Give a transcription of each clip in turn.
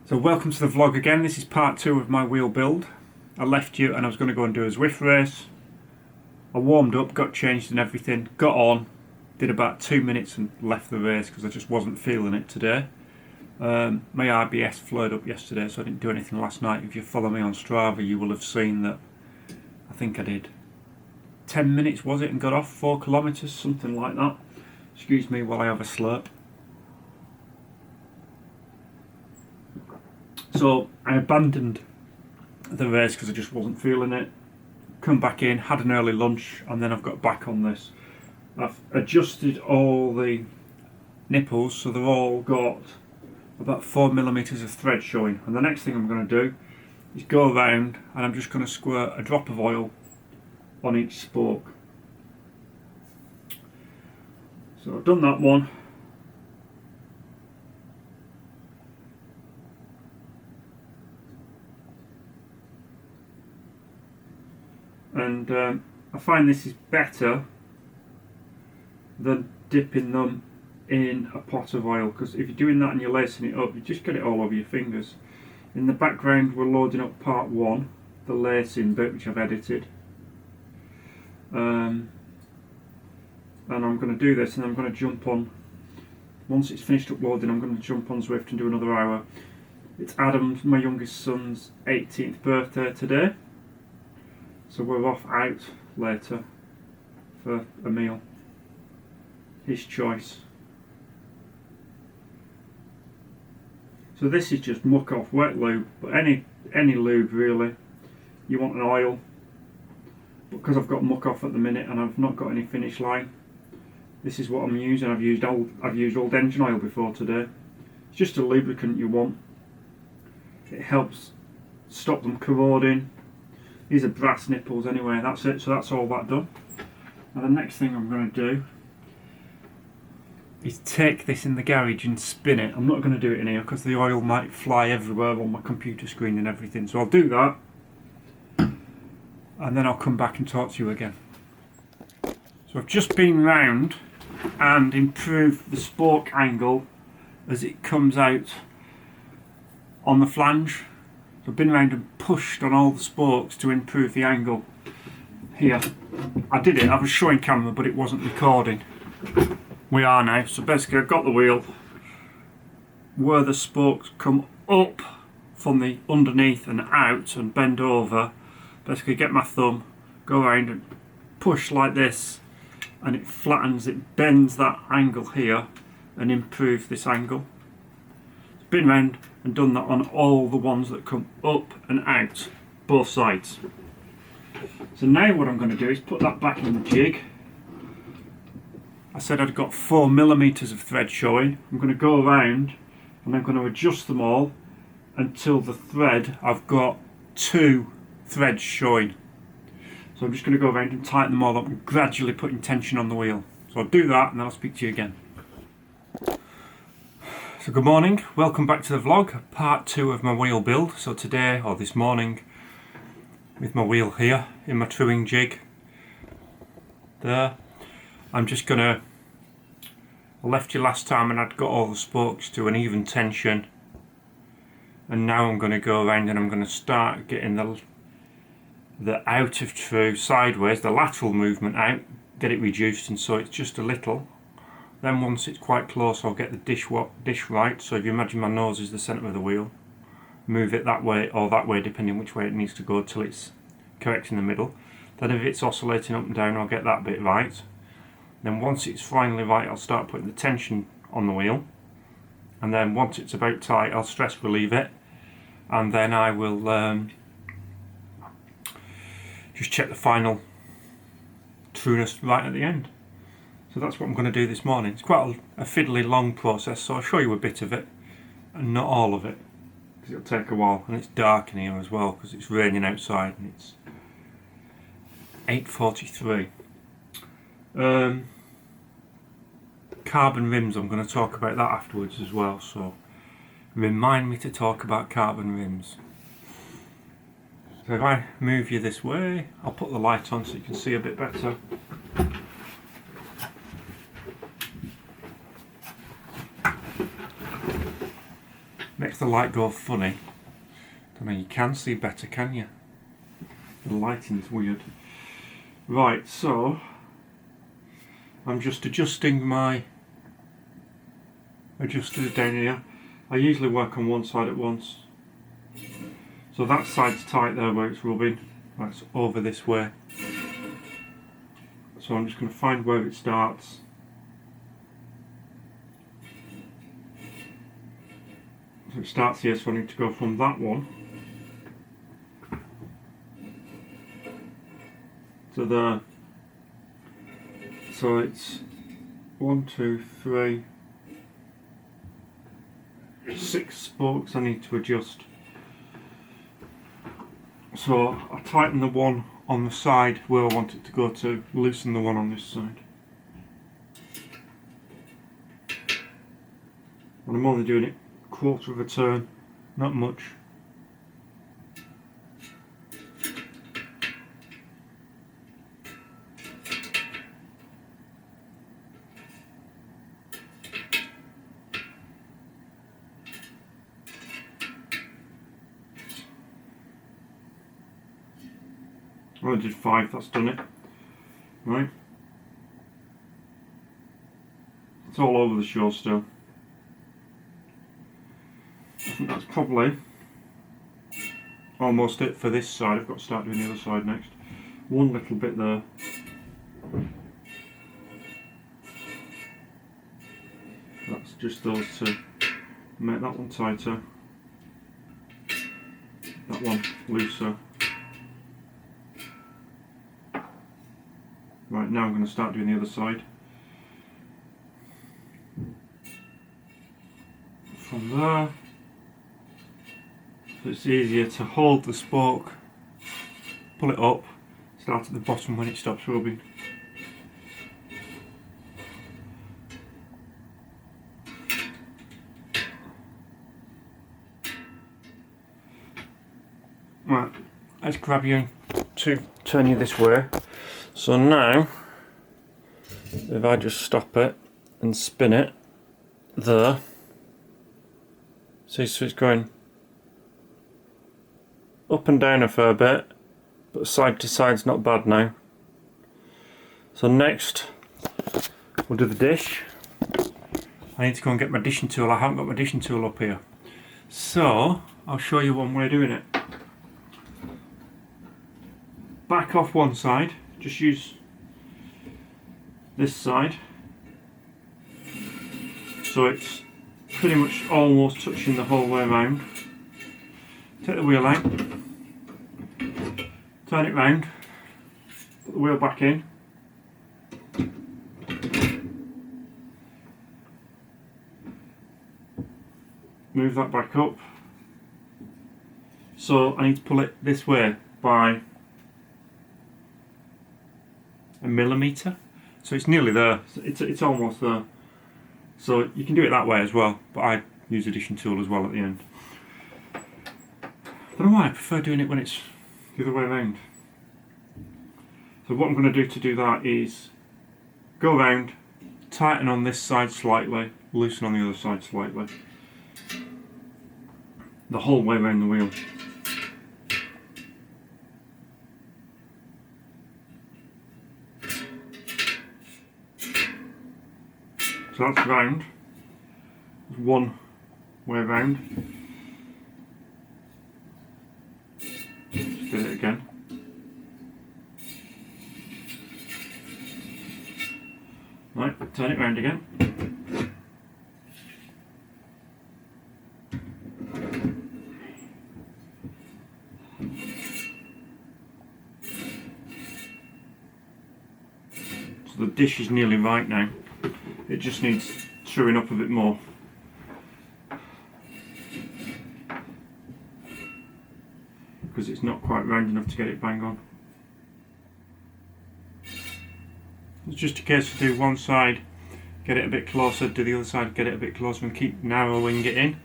So welcome to the vlog again. This is part 2 of my wheel build. I left you and I was going to go and do a Zwift race. I warmed up, got changed and everything, got on, did about 2 minutes and left the race because I just wasn't feeling it today. My RBS flared up yesterday, so I didn't do anything last night. If you follow me on Strava, you will have seen that I think I did 10 minutes, was it, and got off 4 kilometres, something like that. Excuse me while I have a slurp. So I abandoned the race because I just wasn't feeling it. Come back in, had an early lunch, and then I've got back on this. I've adjusted all the nipples so they've all got about 4mm of thread showing. And the next thing I'm going to do is go around and I'm just going to squirt a drop of oil on each spoke. So I've done that one. And I find this is better than dipping them in a pot of oil, because if you're doing that and you're lacing it up, you just get it all over your fingers. In the background we're loading up part 1, the lacing bit, which I've edited. And I'm going to do this and I'm going to jump on, once it's finished uploading, I'm going to jump on Zwift and do another hour. It's Adam's, my youngest son's 18th birthday today. So we're off out later for a meal. His choice. So this is just muck off wet lube, but any lube really. You want an oil, but because I've got muck off at the minute and I've not got any finish line, this is what I'm using. I've used old engine oil before today. It's just a lubricant you want. It helps stop them corroding. These are brass nipples anyway, that's it, so that's all that done. Now the next thing I'm going to do is take this in the garage and spin it. I'm not going to do it in here because the oil might fly everywhere on my computer screen and everything, so I'll do that and then I'll come back and talk to you again. So I've just been round and improved the spoke angle as it comes out on the flange. I've been around and pushed on all the spokes to improve the angle here. I did it, I was showing camera but it wasn't recording. We are now, so basically I've got the wheel where the spokes come up from the underneath and out and bend over. Basically get my thumb, go around and push like this and it flattens, it bends that angle here and improves this angle. Been round and done that on all the ones that come up and out, both sides. So now what I'm going to do is put that back in the jig. I said I'd got 4mm of thread showing. I'm going to go around and I'm going to adjust them all until the thread, I've got 2 threads showing. So I'm just going to go around and tighten them all up and gradually putting tension on the wheel. So I'll do that and then I'll speak to you again. So good morning, welcome back to the vlog, part 2 of my wheel build. So today, or this morning, with my wheel here in my truing jig there, I'm just gonna, I left you last time and I'd got all the spokes to an even tension, and now I'm going to go around and I'm going to start getting the out of true sideways, the lateral movement out, get it reduced, and so it's just a little. Then once it's quite close, I'll get the dish right. So if you imagine my nose is the centre of the wheel, move it that way or that way depending which way it needs to go till it's correct in the middle. Then if it's oscillating up and down, I'll get that bit right. Then once it's finally right, I'll start putting the tension on the wheel. And then once it's about tight, I'll stress relieve it. And then I will just check the final trueness right at the end. So that's what I'm going to do this morning. It's quite a fiddly long process, so I'll show you a bit of it and not all of it, because it'll take a while. And it's dark in here as well because it's raining outside and it's 8:43. Carbon rims, I'm going to talk about that afterwards as well, so remind me to talk about carbon rims. So if I move you this way, I'll put the light on so you can see a bit better. the light go funny. Don't know, you can see better, can you? The lighting's weird. Right, so I'm just adjusting my adjuster down here. I usually work on one side at once. So that side's tight there where it's rubbing. That's over this way. So I'm just going to find where it starts. So it starts here, so I need to go from that one to there. So it's 1, 2, 3, 6 spokes I need to adjust. So I tighten the one on the side where I want it to go to, loosen the one on this side. And I'm only doing it a quarter of a turn, not much. I only did 5, that's done it. Right. It's all over the show still. I think that's probably almost it for this side. I've got to start doing the other side next. One little bit there. That's just those two. Make that one tighter. That one looser. Right, now I'm going to start doing the other side. From there, so it's easier to hold the spoke, pull it up, start at the bottom when it stops rubbing. Right, let's grab you to turn you this way. So now, if I just stop it and spin it there, see, so it's going up and down a fair bit, but side to side's not bad now. So next, we'll do the dish. I need to go and get my dishing tool. I haven't got my dishing tool up here. So, I'll show you one way of doing it. Back off one side. Just use this side, so it's pretty much almost touching the whole way around. Take the wheel out, turn it round, put the wheel back in, move that back up. So I need to pull it this way by a millimetre, so it's nearly there. It's almost there. So you can do it that way as well, but I use a dishing tool as well at the end. I don't know why I prefer doing it when it's the other way around. So what I'm going to do to do that is go around, tighten on this side slightly, loosen on the other side slightly, the whole way around the wheel. So that's round. There's one way round. Just do it again. Right, turn it round again. So the dish is nearly right now. It just needs truing up a bit more. Because it's not quite round enough to get it bang on. It's just a case of do one side, get it a bit closer, do the other side, get it a bit closer, and keep narrowing it in.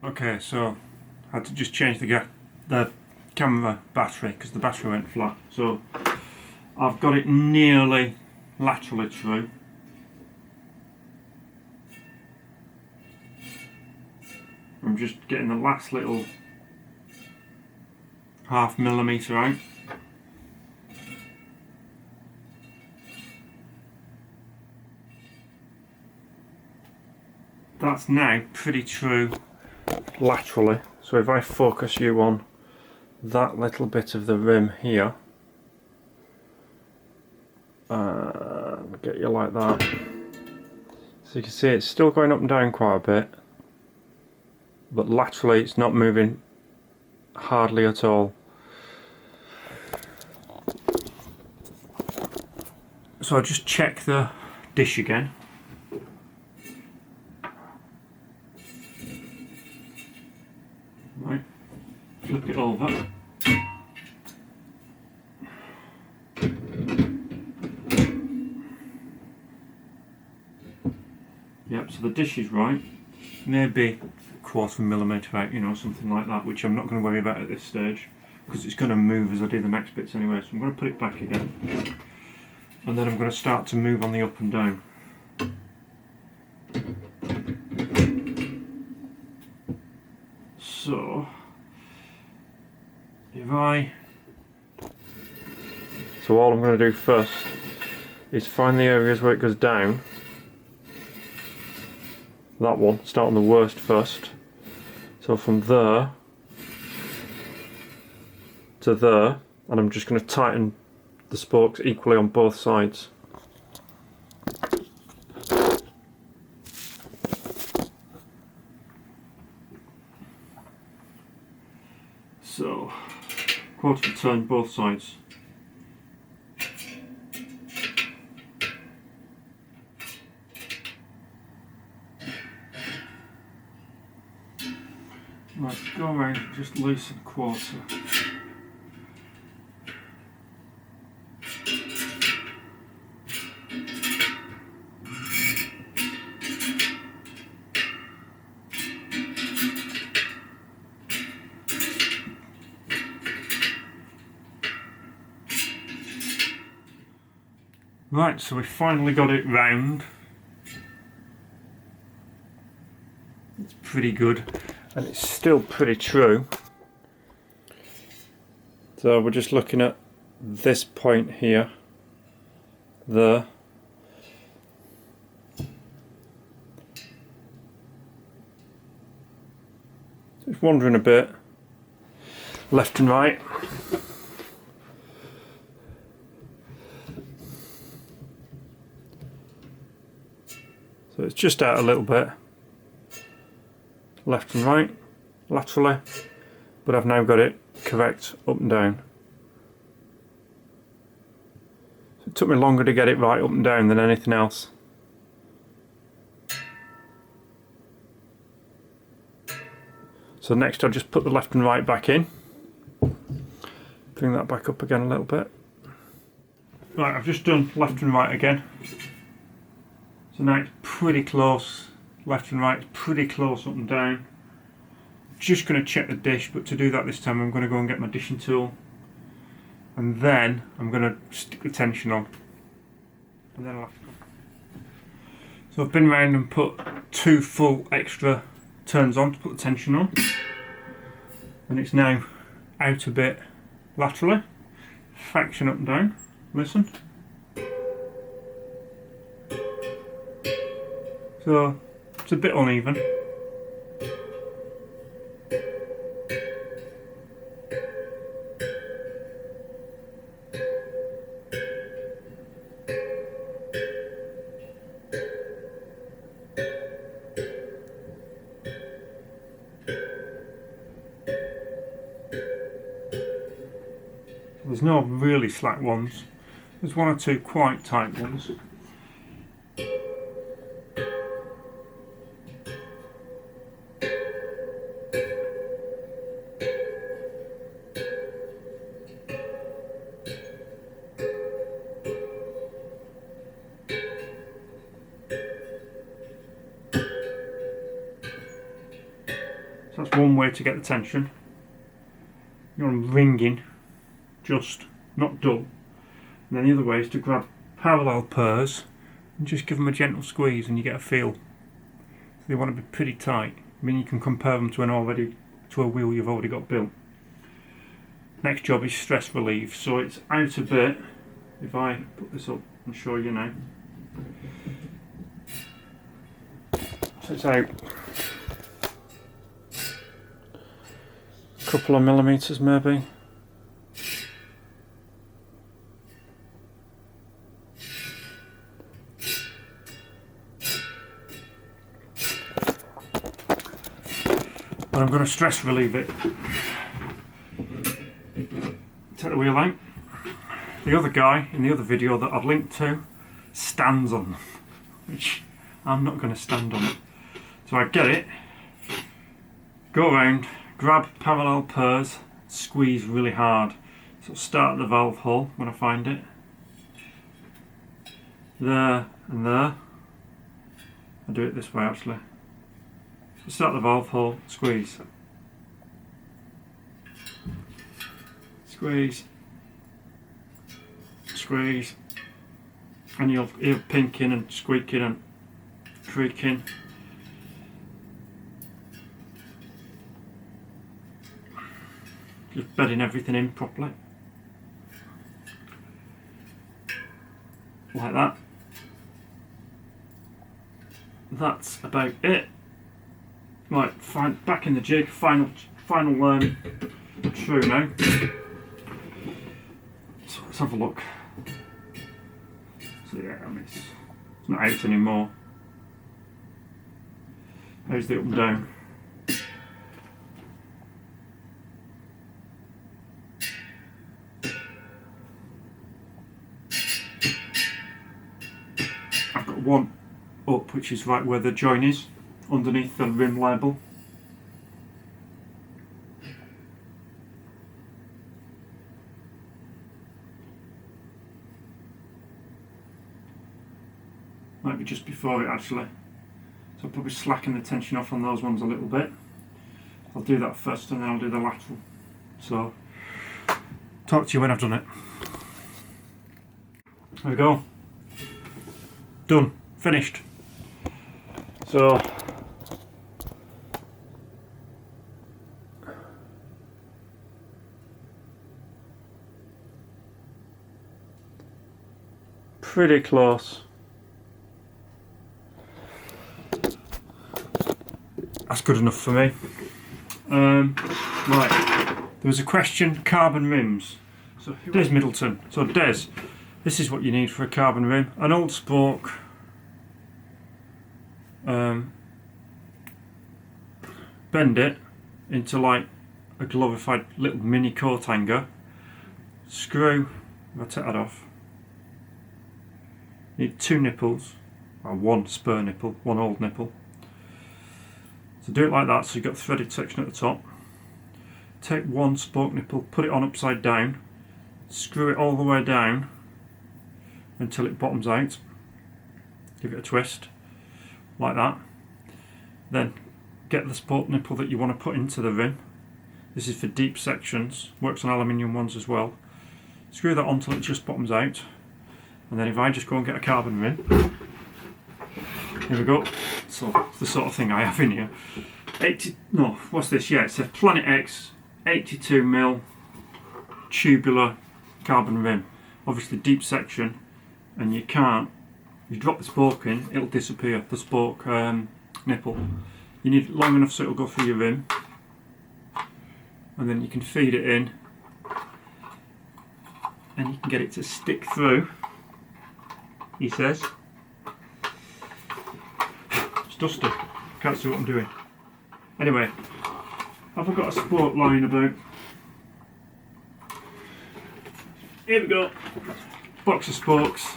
Okay, so I had to just change the camera battery because the battery went flat. So I've got it nearly laterally true. I'm just getting the last little ½ millimetre out. That's now pretty true laterally, so if I focus you on that little bit of the rim here, get you like that, so you can see it's still going up and down quite a bit, but laterally it's not moving hardly at all. So I just check the dish again. Right, flip it over. Yep, so the dish is right. Maybe ¼ millimetre out, you know, something like that, which I'm not going to worry about at this stage because it's going to move as I do the next bits anyway. So I'm going to put it back again, and then I'm going to start to move on the up and down. So all I'm going to do first is find the areas where it goes down. That one, start on the worst first. So from there to there, and I'm just going to tighten the spokes equally on both sides. So, quarter of a turn both sides. Right, go around, just loosen quarter. Right, so we finally got it round. It's pretty good, and it's still pretty true. So we're just looking at this point here, there. Just wandering a bit, left and right. So it's just out a little bit, left and right, laterally, but I've now got it correct up and down. So it took me longer to get it right up and down than anything else. So next I'll just put the left and right back in, bring that back up again a little bit. Right, I've just done left and right again. So now it's pretty close, left and right, pretty close up and down. Just going to check the dish, but to do that this time I'm going to go and get my dishing tool, and then I'm going to stick the tension on, and then I'll have to go. So I've been round and put 2 full extra turns on to put the tension on, and it's now out a bit laterally, fraction up and down, listen. So it's a bit uneven. There's no really slack ones. There's 1 or 2 quite tight ones. So that's one way to get the tension. You're ringing, just, not dull. And then the other way is to grab parallel pairs and just give them a gentle squeeze and you get a feel. So they want to be pretty tight. I mean, you can compare them to a wheel you've already got built. Next job is stress relieve. So it's out a bit. If I put this up and show you now. So it's out a couple of millimetres maybe. But I'm going to stress relieve it. Take the wheel out. The other guy in the other video that I've linked to stands on them, which I'm not going to stand on it. So I get it, go around, grab parallel pairs, squeeze really hard. So start at the valve hole when I find it. There and there. I do it this way actually. So start the valve hole, squeeze. Squeeze. Squeeze. And you'll hear pinking and squeaking and creaking. Just bedding everything in properly. Like that. That's about it. Right, back in the jig, final true now. So let's have a look. So yeah, I mean, it's not out anymore. There's the up and down. I've got one up, which is right where the join is, underneath the rim label. Might be just before it actually. So I'll probably slacken the tension off on those ones a little bit. I'll do that first and then I'll do the lateral. So, talk to you when I've done it. There we go. Done. Finished. So, pretty close. That's good enough for me. Right, there was a question, carbon rims. So Des Middleton. So Des, this is what you need for a carbon rim. An old spoke, bend it into like a glorified little mini coat hanger. Screw, if I take that off, you need two nipples, or one spur nipple, one old nipple. So do it like that, so you've got the threaded section at the top. Take one spoke nipple, put it on upside down, screw it all the way down until it bottoms out. Give it a twist, like that. Then get the spoke nipple that you want to put into the rim. This is for deep sections, works on aluminium ones as well. Screw that on until it just bottoms out. And then if I just go and get a carbon rim, here we go. So it's the sort of thing I have in here. What's this? Yeah, it's a Planet X 82mm tubular carbon rim. Obviously deep section, and you drop the spoke in, it'll disappear, the spoke nipple. You need it long enough so it'll go through your rim, and then you can feed it in, and you can get it to stick through, he says. It's dusty, can't see what I'm doing. Anyway, have I got a spoke lying about? Here we go. Box of spokes.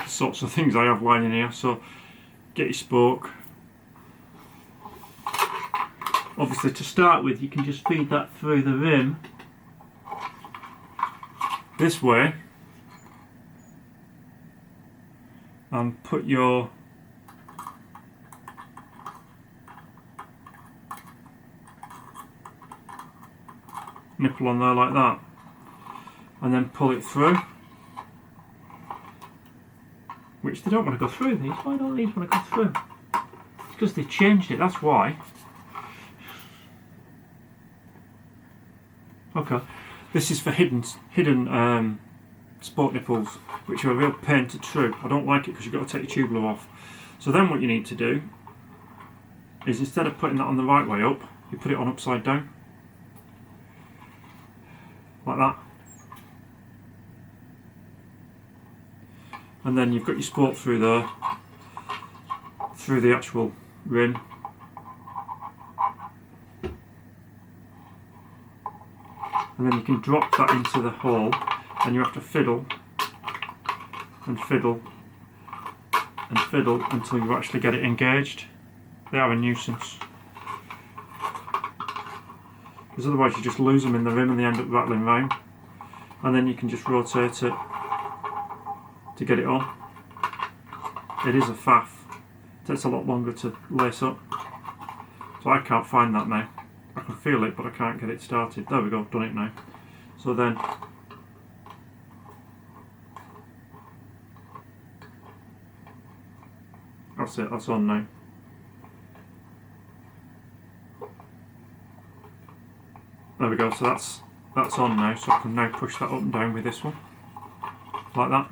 Sorts of things I have lying in here. So get your spoke. Obviously, to start with, you can just feed that through the rim this way and put your nipple on there like that, and then pull it through, which they don't want to go through these. Why don't these want to go through? because they changed it, that's why. Okay, this is for hidden sport nipples, which are a real pain to true. I don't like it because you've got to take your tubular off. So then what you need to do is, instead of putting that on the right way up, you put it on upside down. Like that. And then you've got your sport through there, through the actual rim. And then you can drop that into the hole, and you have to fiddle and fiddle and fiddle until you actually get it engaged. They are a nuisance, because otherwise you just lose them in the rim and they end up rattling round. And then you can just rotate it to get it on. It is a faff. It takes a lot longer to lace up. So I can't find that now. I can feel it, but I can't get it started. There we go, done it now. So then that's it, that's on now. There we go, so that's on now, so I can now push that up and down with this one. Like that.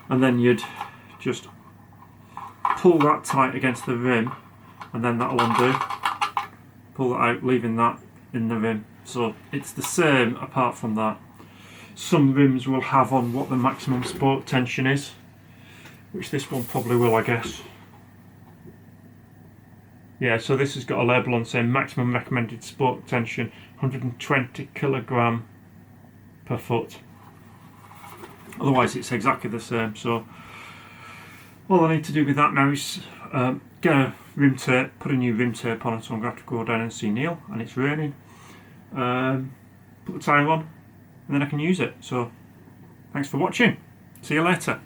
And then you'd just pull that tight against the rim, and then that'll undo. Pull that out, leaving that in the rim. So it's the same apart from that. Some rims will have on what the maximum sport tension is, which this one probably will, I guess. Yeah, so this has got a label on saying maximum recommended sport tension 120 kilogram per foot. Otherwise it's exactly the same. So all I need to do with that now is get a rim tape, put a new rim tape on it. So I'm going to have to go down and see Neil, and it's raining. Put the tyre on, and then I can use it. So thanks for watching. See you later.